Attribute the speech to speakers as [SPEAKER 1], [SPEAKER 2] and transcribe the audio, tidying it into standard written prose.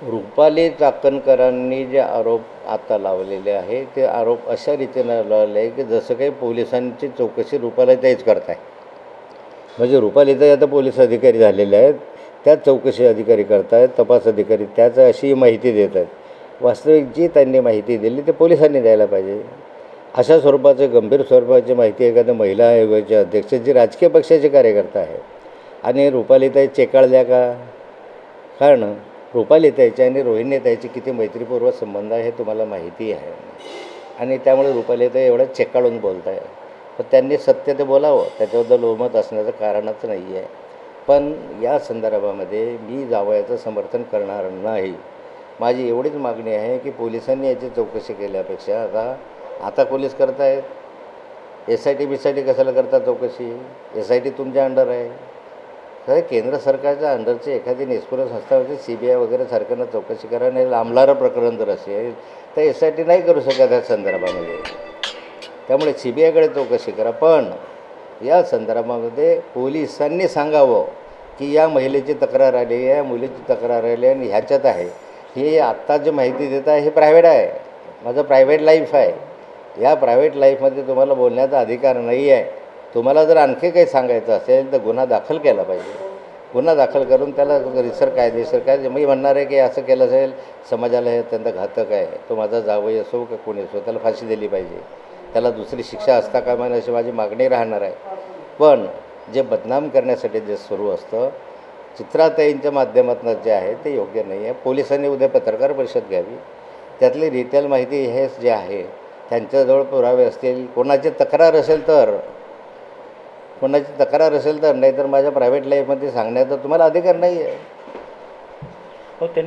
[SPEAKER 1] रुपाली चाकणकरांनी जे आरोप आता लावलेले आहे ते आरोप अशा रीतीनं लावले आहे की जसं काही पोलिसांची चौकशी रुपालीताईच करताय. म्हणजे रुपालीताई आता पोलीस अधिकारी झालेले आहेत, त्याच चौकशी अधिकारी करतायत, तपास अधिकारी त्याच अशी माहिती देत आहेत. वास्तविक जी त्यांनी माहिती दिली ते पोलिसांनी द्यायला पाहिजे. अशा स्वरूपाचे गंभीर स्वरूपाची माहिती एखाद्या महिला आयोगाचे अध्यक्ष जे राजकीय पक्षाचे कार्यकर्ता आहे आणि रुपालीताई चेकाळल्या का? कारण रुपालीताईची आणि रोहिणीताईची किती मैत्रीपूर्वक संबंध आहे हे तुम्हाला माहिती आहे आणि त्यामुळे रुपालीताई एवढं चेकाळून बोलत आहे. तर त्यांनी सत्य ते बोलावं, त्याच्याबद्दल लोमत असण्याचं कारणच नाही आहे. पण या संदर्भामध्ये मी जावयाचं समर्थन करणार नाही. माझी एवढीच मागणी आहे की पोलिसांनी याची चौकशी केल्यापेक्षा आता पोलीस करत आहेत. SIT कशाला करतात चौकशी? SIT तुमच्या अंडर आहे. तर केंद्र सरकारच्या अंडरची एखादी निष्पन्न संस्था म्हणजे CBI वगैरे सारख्यांना चौकशी करा. नाही लांबणारं प्रकरण जर असेल तर SIT नाही करू शकत या संदर्भामध्ये. त्यामुळे CBIकडे चौकशी करा. पण या संदर्भामध्ये पोलिसांनी सांगावं की या महिलेची तक्रार आली, या मुलीची तक्रार आली आणि ह्याच्यात आहे. ही आत्ता जी माहिती देत आहे हे प्रायव्हेट आहे, माझं प्रायव्हेट लाईफ आहे. या प्रायव्हेट लाईफमध्ये तुम्हाला बोलण्याचा अधिकार नाही आहे. तुम्हाला जर आणखी काही सांगायचं असेल तर गुन्हा दाखल केला पाहिजे. गुन्हा दाखल करून त्याला कायदेशीर काय मी म्हणणार आहे की असं केलं असेल समाजाला हे अत्यंत घातक आहे. तो माझा जावई असो का कोणी असो त्याला फाशी दिली पाहिजे. त्याला दुसरी शिक्षा असता कामा नये अशी माझी मागणी राहणार आहे. पण जे बदनाम करण्यासाठी जे सुरू असतं चित्राताईंच्या माध्यमातून जे आहे ते योग्य नाही आहे. पोलिसांनी उद्या पत्रकार परिषद घ्यावी. त्यातली डिटेल माहिती हेच जे आहे त्यांच्याजवळ पुरावे असतील. कोणाची तक्रार असेल तर नाहीतर माझ्या प्रायव्हेट लाईफमध्ये सांगण्याचा तुम्हाला अधिकार नाही आहे.
[SPEAKER 2] हो.